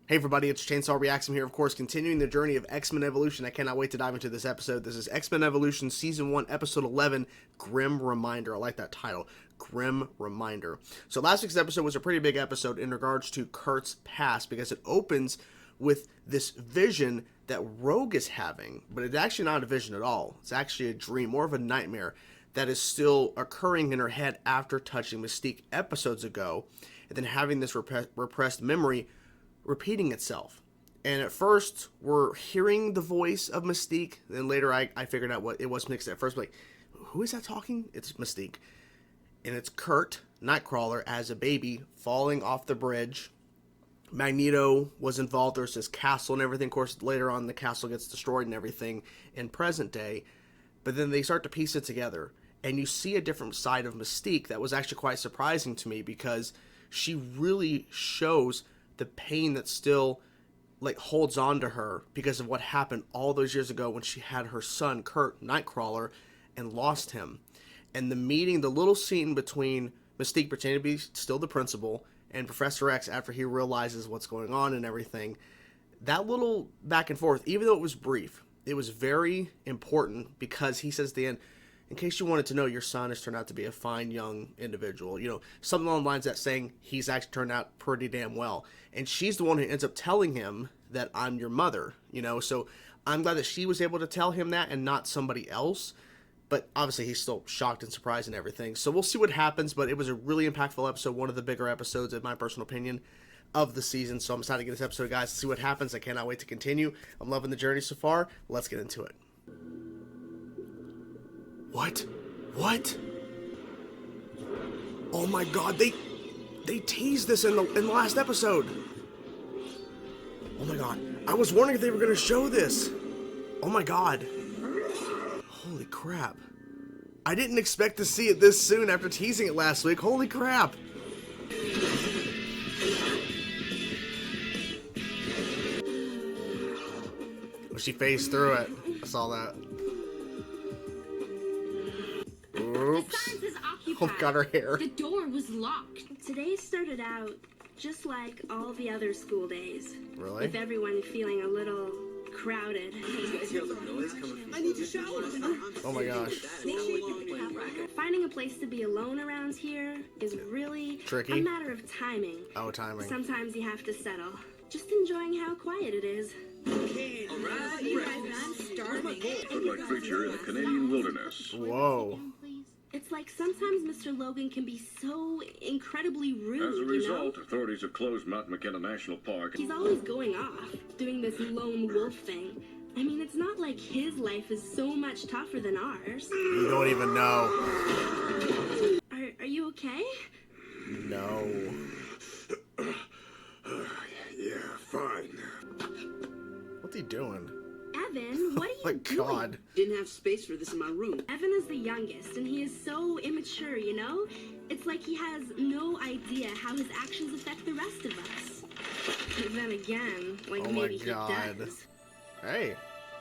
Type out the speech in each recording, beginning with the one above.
Hey everybody, it's Chainsaw Reacts. I'm here, of course, continuing the journey of X-Men Evolution. I cannot wait to dive into this episode. This is X-Men Evolution Season 1, Episode 11, Grim Reminder. I like that title, Grim Reminder. So last week's episode was a pretty big episode in regards to Kurt's past, because it opens with this vision that Rogue is having, but it's actually not a vision at all. It's actually a dream, more of a nightmare that is still occurring in her head after touching Mystique episodes ago, and then having this repressed memory repeating itself. And at first we're hearing the voice of Mystique, then later I figured out what it was mixed at first, like, who is that talking? It's Mystique. And it's Kurt, Nightcrawler, as a baby falling off the bridge. Magneto was involved. There's this castle and everything. Of course, later on the castle gets destroyed and everything in present day, but then they start to piece it together, and you see a different side of Mystique that was actually quite surprising to me, because she really shows the pain that still like holds on to her because of what happened all those years ago when she had her son Kurt, Nightcrawler, and lost him. And the meeting, the little scene between Mystique pretending to be still the principal and Professor X after he realizes what's going on and everything, that little back and forth, even though it was brief, it was very important, because he says at the end, in case you wanted to know, your son has turned out to be a fine young individual. You know, something along the lines of that, saying he's actually turned out pretty damn well. And she's the one who ends up telling him that I'm your mother, you know. So I'm glad that she was able to tell him that and not somebody else. But obviously he's still shocked and surprised and everything. So we'll see what happens. But it was a really impactful episode, one of the bigger episodes, in my personal opinion, of the season. So I'm excited to get this episode, guys, to see what happens. I cannot wait to continue. I'm loving the journey so far. Let's get into it. What? What? Oh my god, they teased this in the last episode. Oh my god. I was wondering if they were going to show this. Oh my god. Holy crap. I didn't expect to see it this soon after teasing it last week. Holy crap. Oh, she phased through it. I saw that. Oops. Oh, got her hair. The door was locked. Today started out just like all the other school days. Really? With everyone feeling a little crowded. I need to shower. Oh my gosh. Finding a place to be alone around here is really tricky. A matter of timing. Oh, timing. Sometimes you have to settle. Just enjoying how quiet it is. Okay, alright, I'm starving. Hood-like creature in the Canadian wilderness. Whoa. It's like sometimes Mr. Logan can be so incredibly rude, As a result, you know? authorities have closed Mount McKenna National Park. He's always going off, doing this lone wolf thing. I mean, it's not like his life is so much tougher than ours. You don't even know. Are you okay? No. Yeah, fine. What's he doing? Evan, what are you My doing? god. Didn't have space for this in my room. Evan is the youngest, and he is so immature, you know? It's like he has no idea how his actions affect the rest of us. But then again, like Oh my maybe he God. does. Hey.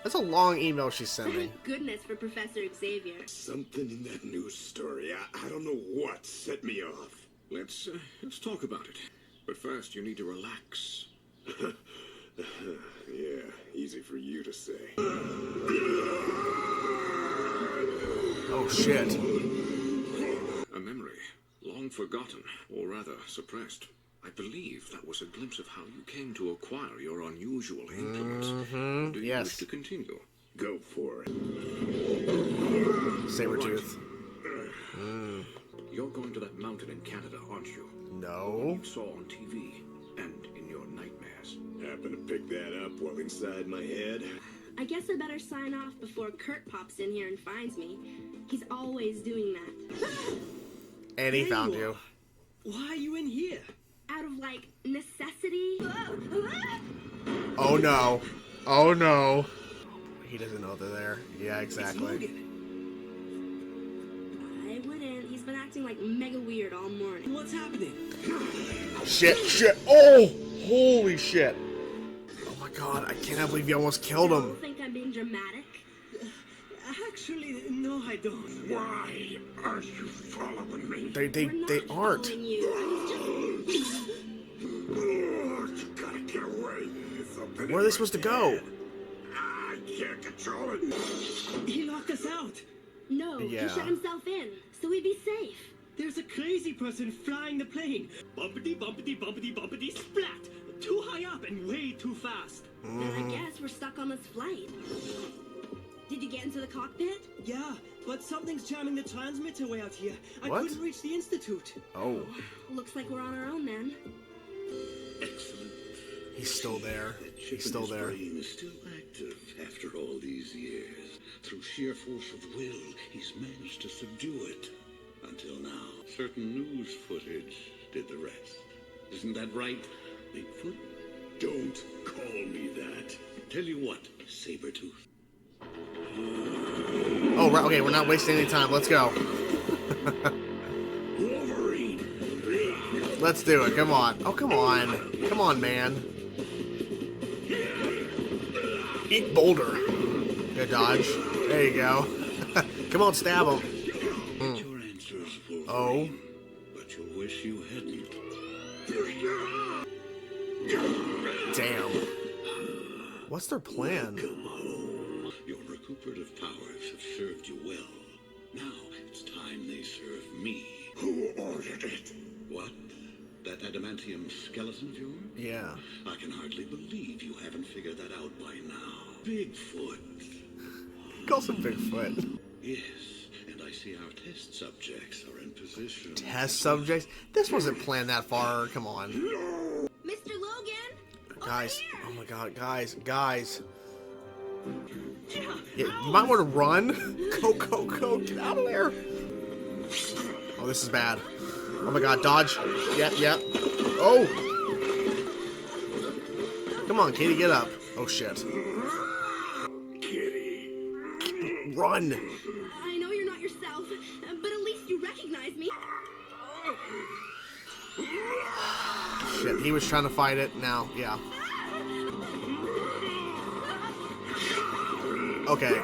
That's a long email she's sending. Thank goodness for Professor Xavier. Something in that news story, I don't know what set me off. Let's talk about it. But first, you need to relax. Yeah, easy for you to say. Oh shit. A memory, long forgotten, or rather suppressed. I believe that was a glimpse of how you came to acquire your unusual implement. Do you yes. wish to continue? Go for it. Sabretooth. You're going to that mountain in Canada, aren't you? No. You saw on TV and in your nightmares. Happen to pick that up while inside my head. I guess I better sign off before Kurt pops in here and finds me. He's always doing that. And he There found you you. Why are you in here? Out of, like, necessity. Oh no. Oh no. He doesn't know they're there. Yeah, exactly. I wouldn't. He's been acting like mega weird all morning. What's happening? Shit, shit. Oh! Holy shit. Oh my god, I cannot believe you almost killed You him. think I'm being dramatic? Actually, no, I don't. Why are you following me? They We're not aren't. following you. I was just You gotta get away. Something Where are they supposed to go? I can't control it. He locked us out. No, Yeah. he shut himself in, so we'd be safe. There's a crazy person flying the plane. Bumpity, bumpity, bumpity, bumpity, splat. Too high up and way too fast. Then I guess we're stuck on this flight. Did you get into the cockpit? Yeah, but something's jamming the transmitter way out here. I What? couldn't reach the institute. Oh, Looks like we're on our own then. Excellent. he's still there. That chip He's in still his there. brain is still active after all these years. Through sheer force of will, he's managed to subdue it. Until now, certain news footage did the rest. Isn't that right, Bigfoot? Don't call me that. Tell you what, Sabretooth. Oh, right, okay, we're not wasting any time. Let's go. Wolverine! Let's do it. Come on. Oh, come on. Come on, man. Eat boulder. Good dodge. There you go. Come on, stab him. Get your answers, Wolverine. Oh. But you'll wish you hadn't. Damn. What's their plan? Come home. Your recuperative powers have served you well. Now it's time they serve me. Who ordered it? What? That adamantium skeleton of yours? Yeah. I can hardly believe you haven't figured that out by now. Bigfoot. He calls him Bigfoot. Yes, and I see our test subjects are in position. Test subjects? This wasn't planned that far. Come on. Mr. Logan? Guys. Over here! Oh my god, guys. Yeah, you might want to run. Go. Get out of there. Oh, this is bad. Oh my god, dodge. Yep. Oh. Come on, Katie, get up. Oh shit. Kitty. Run. I know you're not yourself, but at least you recognize me. Shit, he was trying to fight it. Now, yeah. Okay,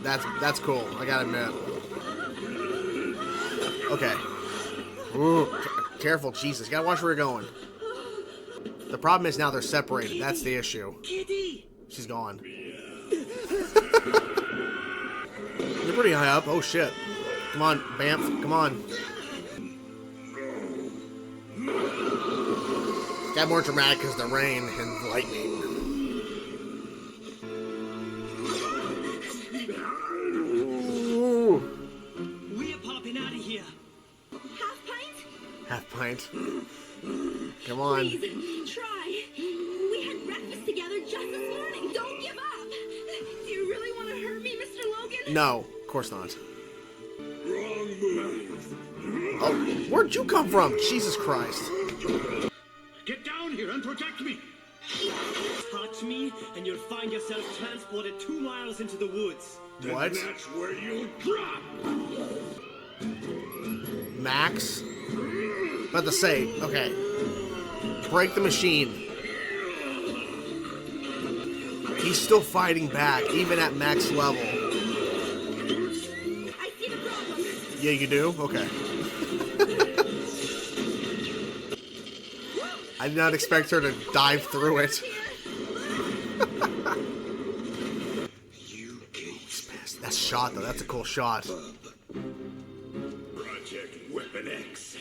that's cool. I gotta admit. Okay. Ooh, careful, Jesus. You gotta watch where you're going. The problem is now they're separated. That's the issue. Kitty! She's gone. You're pretty high up. Oh shit. Come on, Bamf. Come on. Got more dramatic because the rain and lightning. Ooh. We're popping out of here. Half pint? Half pint. Come on. Please, try. We had breakfast together just this morning. Don't give up. Do you really want to hurt me, Mr. Logan? No, of course not. Wrong move. Oh, where'd you come from? Jesus Christ. Get down here and protect me. Touch me, and you'll find yourself transported 2 miles into the woods. What? That's where you'll drop. Max? About to say, okay. Break the machine. He's still fighting back, even at max level. I see the problem. Yeah, you do? Okay. I did not expect her to dive through it. You case That shot, though, that's a cool shot. Project Weapon X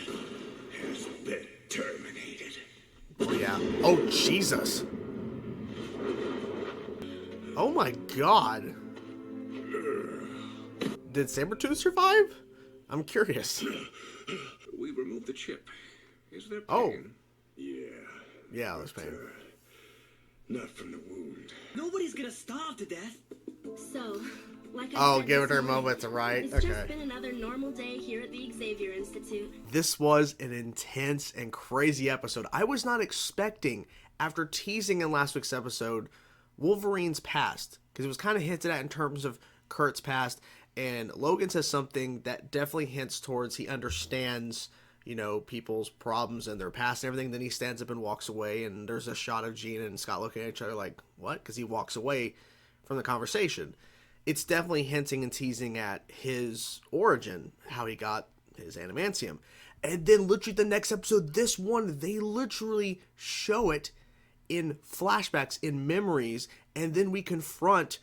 has been terminated. Oh, yeah. Oh, Jesus. Oh, my God. Did Sabretooth survive? I'm curious. We removed the chip. Is there pain? Oh. Yeah, Yeah, there's pain. not from the wound. Nobody's gonna starve to death. So, like I Oh, said give this it her a morning, moment to write. It's Okay. just been another normal day here at the Xavier Institute. This was an intense and crazy episode. I was not expecting, after teasing in last week's episode, Wolverine's past. Because it was kind of hinted at in terms of Kurt's past. And Logan says something that definitely hints towards he understands, you know, people's problems and their past and everything. Then he stands up and walks away. And there's a shot of Gina and Scott looking at each other like, what? Because he walks away from the conversation. It's definitely hinting and teasing at his origin, how he got his adamantium. And then literally the next episode, this one, they literally show it in flashbacks, in memories, and then we confront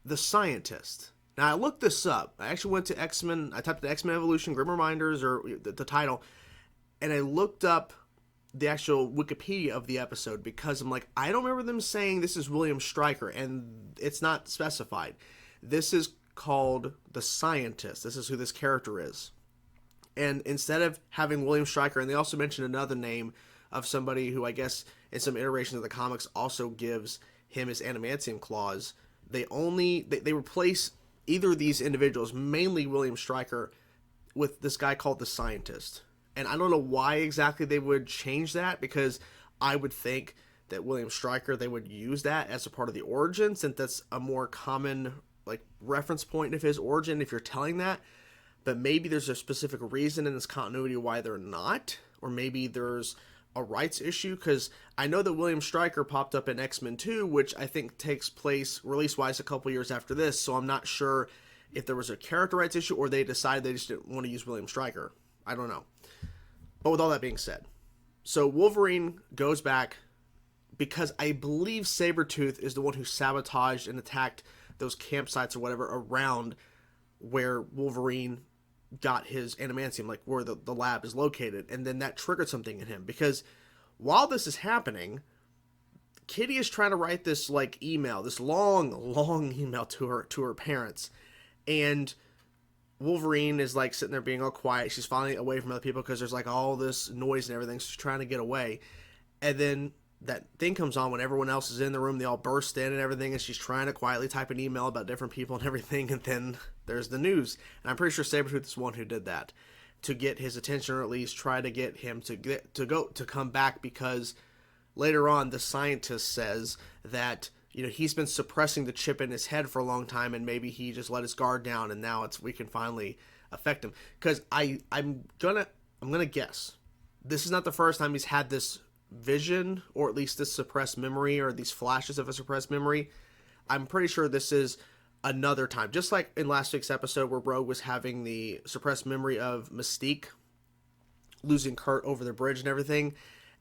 the scientist. Now, I looked this up. I actually went to X-Men. I typed in X-Men Evolution, Grim Reminders, or the title, and I looked up the actual Wikipedia of the episode because I'm like, I don't remember them saying this is William Stryker, and it's not specified. This is called the Scientist. This is who this character is. And instead of having William Stryker, and they also mentioned another name of somebody who I guess in some iterations of the comics also gives him his adamantium claws, they replace either of these individuals, mainly William Stryker, with this guy called the Scientist. And I don't know why exactly they would change that, because I would think that William Stryker, they would use that as a part of the origin, since that's a more common like reference point of his origin if you're telling that. But maybe there's a specific reason in this continuity why they're not, or maybe there's a rights issue, because I know that William Stryker popped up in X-Men 2, which I think takes place release-wise a couple years after this, so I'm not sure if there was a character rights issue or they decided they just didn't want to use William Stryker. I don't know. But with all that being said, so Wolverine goes back because I believe Sabretooth is the one who sabotaged and attacked those campsites or whatever around where Wolverine got his adamantium, like where the lab is located, and then that triggered something in him, because while this is happening, Kitty is trying to write this like email, this long email to her parents, and Wolverine is like sitting there being all quiet. She's finally away from other people because there's like all this noise and everything, so she's trying to get away, and then that thing comes on when everyone else is in the room. They all burst in and everything, and she's trying to quietly type an email about different people and everything, and then there's the news. And I'm pretty sure Sabretooth is the one who did that to get his attention, or at least try to get him to come back, because later on the Scientist says that, you know, he's been suppressing the chip in his head for a long time, and maybe he just let his guard down, and now we can finally affect him. Because I'm gonna guess this is not the first time he's had this vision, or at least this suppressed memory, or these flashes of a suppressed memory. I'm pretty sure this is another time, just like in last week's episode where Rogue was having the suppressed memory of Mystique losing Kurt over the bridge and everything,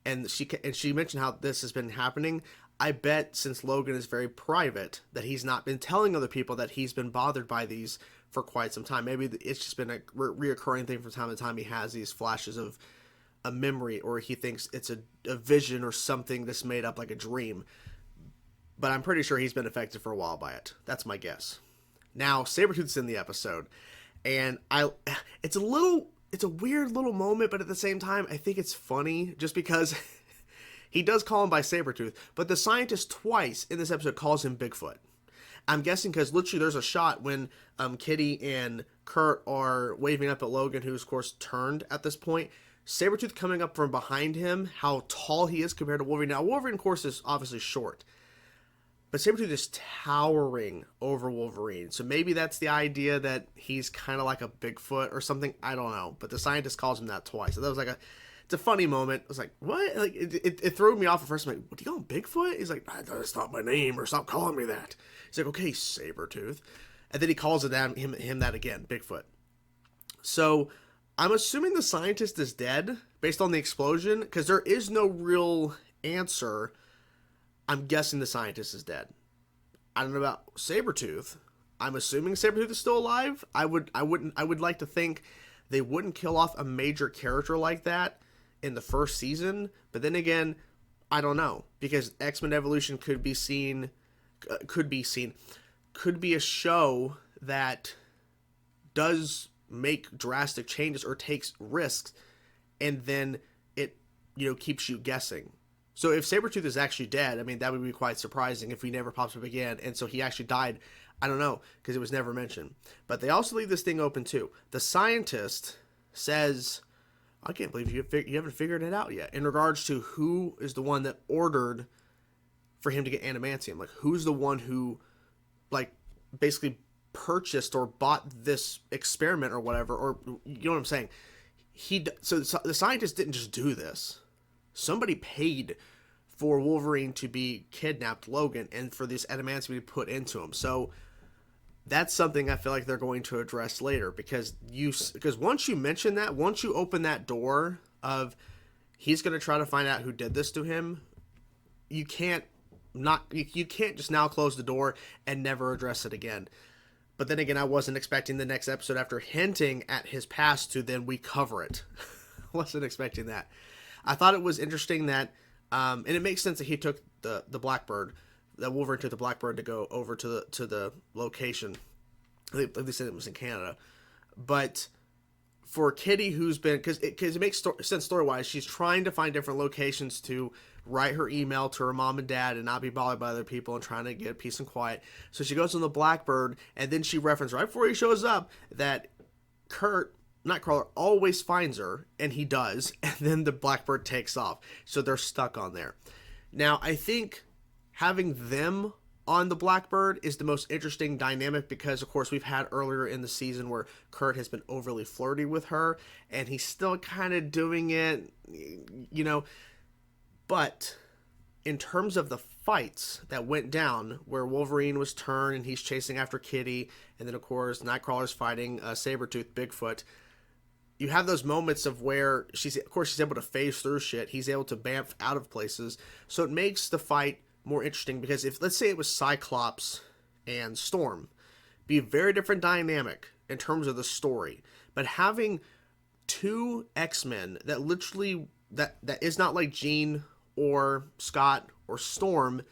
and she mentioned how this has been happening. I bet since Logan is very private that he's not been telling other people that he's been bothered by these for quite some time. Maybe it's just been a reoccurring thing from time to time. He has these flashes of a memory, or he thinks it's a vision or something that's made up like a dream. But I'm pretty sure he's been affected for a while by it. That's my guess. Now, Sabretooth's in the episode, and it's a weird little moment, but at the same time, I think it's funny just because he does call him by Sabretooth, but the Scientist twice in this episode calls him Bigfoot. I'm guessing because literally there's a shot when Kitty and Kurt are waving up at Logan, who's of course turned at this point. Sabretooth coming up from behind him, how tall he is compared to Wolverine. Now, Wolverine, of course, is obviously short, but Sabretooth is towering over Wolverine. So maybe that's the idea, that he's kind of like a Bigfoot or something. I don't know. But the Scientist calls him that twice. So that was like it's a funny moment. I was like, what? Like it threw me off at first. I'm like, what, do you call him Bigfoot? He's like, that's not my name, or stop calling me that. He's like, okay, Sabretooth. And then he calls him that again, Bigfoot. So I'm assuming the Scientist is dead based on the explosion, because there is no real answer. I'm guessing the Scientist is dead. I don't know about Sabretooth. I'm assuming Sabretooth is still alive. I would like to think they wouldn't kill off a major character like that in the first season, but then again, I don't know, because X-Men Evolution could be a show that does make drastic changes or takes risks, and then it, keeps you guessing. So if Sabretooth is actually dead, I mean, that would be quite surprising if he never pops up again, and so he actually died. I don't know, because it was never mentioned. But they also leave this thing open too. The Scientist says, I can't believe you haven't figured it out yet, in regards to who is the one that ordered for him to get adamantium. Like, who's the one who, like, basically purchased or bought this experiment or whatever, or, you know what I'm saying? So the Scientist didn't just do this. Somebody paid for Wolverine to be kidnapped, Logan, and for this adamantium to be put into him. So that's something I feel like they're going to address later, because once you mention that, once you open that door of he's going to try to find out who did this to him, you can't you can't just now close the door and never address it again. But then again, I wasn't expecting the next episode, after hinting at his past, to then we cover it. Wasn't expecting that. I thought it was interesting that, and it makes sense that he took the Blackbird, that Wolverine took the Blackbird to go over to the location. They said it was in Canada, but for Kitty, who's been, because it makes sense story-wise, she's trying to find different locations to write her email to her mom and dad and not be bothered by other people and trying to get peace and quiet. So she goes on the Blackbird, and then she referenced right before he shows up that Nightcrawler always finds her, and he does, and then the Blackbird takes off. So they're stuck on there. Now, I think having them on the Blackbird is the most interesting dynamic, because of course we've had earlier in the season where Kurt has been overly flirty with her, and he's still kind of doing it, you know. But in terms of the fights that went down, where Wolverine was turned and he's chasing after Kitty, and then of course Nightcrawler's fighting Sabretooth, Bigfoot, you have those moments of where she's able to phase through shit. He's able to bamf out of places. So it makes the fight more interesting, because if, let's say it was Cyclops and Storm, be a very different dynamic in terms of the story. But having two X-Men that literally, that is not like Jean or Scott or Storm,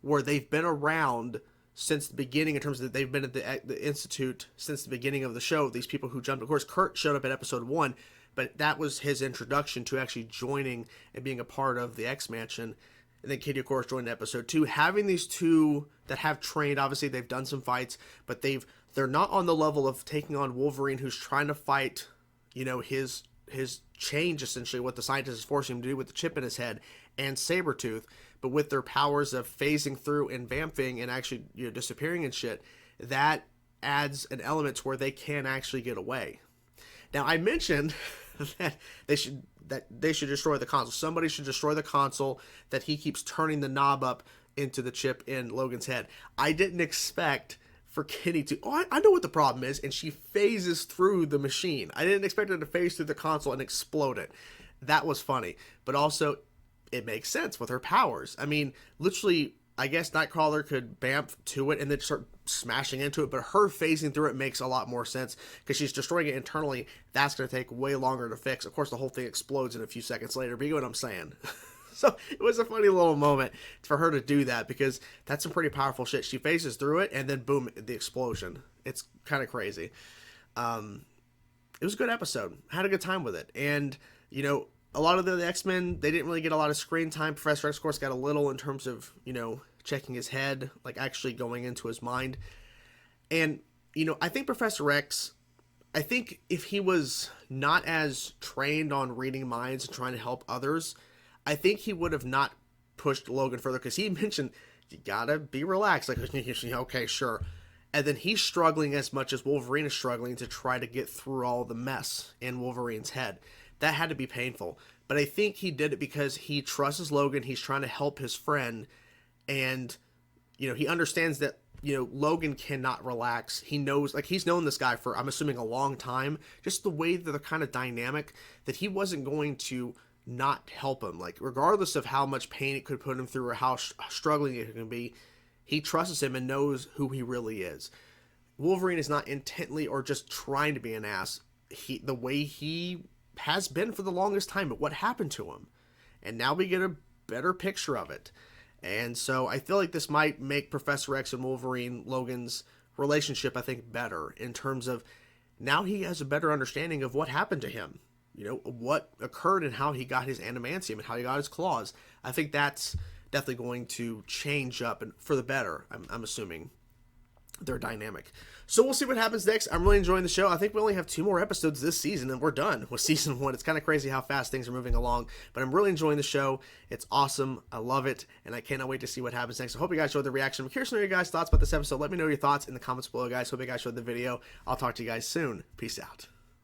where they've been around since the beginning, in terms of they've been at the Institute since the beginning of the show. These people who jumped, of course, Kurt showed up at episode 1, but that was his introduction to actually joining and being a part of the X-Mansion. And then Kitty, of course, joined in episode 2. Having these two that have trained, obviously they've done some fights, but they're not on the level of taking on Wolverine, who's trying to fight, you know, his change, essentially, what the scientist is forcing him to do with the chip in his head, and Sabretooth, but with their powers of phasing through and vamping and actually, you know, disappearing and shit, that adds an element to where they can actually get away. Now, I mentioned that they should destroy the console. Somebody should destroy the console that he keeps turning the knob up into the chip in Logan's head. I didn't expect for Kitty to, I know what the problem is, and she phases through the machine. I didn't expect her to phase through the console and explode it. That was funny. But also, it makes sense with her powers. I mean, literally, I guess Nightcrawler could bamf to it and then start smashing into it, but her phasing through it makes a lot more sense, because she's destroying it internally. That's going to take way longer to fix. Of course, the whole thing explodes in a few seconds later, but you know what I'm saying. So it was a funny little moment for her to do that, because that's some pretty powerful shit. She phases through it, and then boom, the explosion. It's kind of crazy. It was a good episode. I had a good time with it. And, you know, a lot of the X-Men, they didn't really get a lot of screen time. Professor X, of course, got a little in terms of, you know, checking his head, like actually going into his mind. And, you know, I think Professor X, I think if he was not as trained on reading minds and trying to help others, I think he would have not pushed Logan further, because he mentioned, you gotta be relaxed. Like, okay, sure. And then he's struggling as much as Wolverine is struggling to try to get through all the mess in Wolverine's head. That had to be painful. But I think he did it because he trusts Logan. He's trying to help his friend. And, you know, he understands that, you know, Logan cannot relax. He knows, like, he's known this guy for, I'm assuming, a long time. Just the way that they're kind of dynamic, that he wasn't going to not help him. Like, regardless of how much pain it could put him through or how struggling it can be, he trusts him and knows who he really is. Wolverine is not intently or just trying to be an ass. The way he has been for the longest time, but what happened to him? And now we get a better picture of it. And so I feel like this might make Professor X and Wolverine, Logan's relationship, I think, better, in terms of now he has a better understanding of what happened to him. You know, what occurred and how he got his adamantium and how he got his claws. I think that's definitely going to change up and for the better, I'm assuming, their dynamic. So we'll see what happens next. I'm really enjoying the show. I think we only have 2 more episodes this season and we're done with season 1. It's kind of crazy how fast things are moving along, but I'm really enjoying the show. It's awesome. I love it, and I cannot wait to see what happens next. I hope you guys enjoyed the reaction. I'm curious to know your guys' thoughts about this episode. Let me know your thoughts in the comments below, guys. Hope you guys enjoyed the video. I'll talk to you guys soon. Peace out.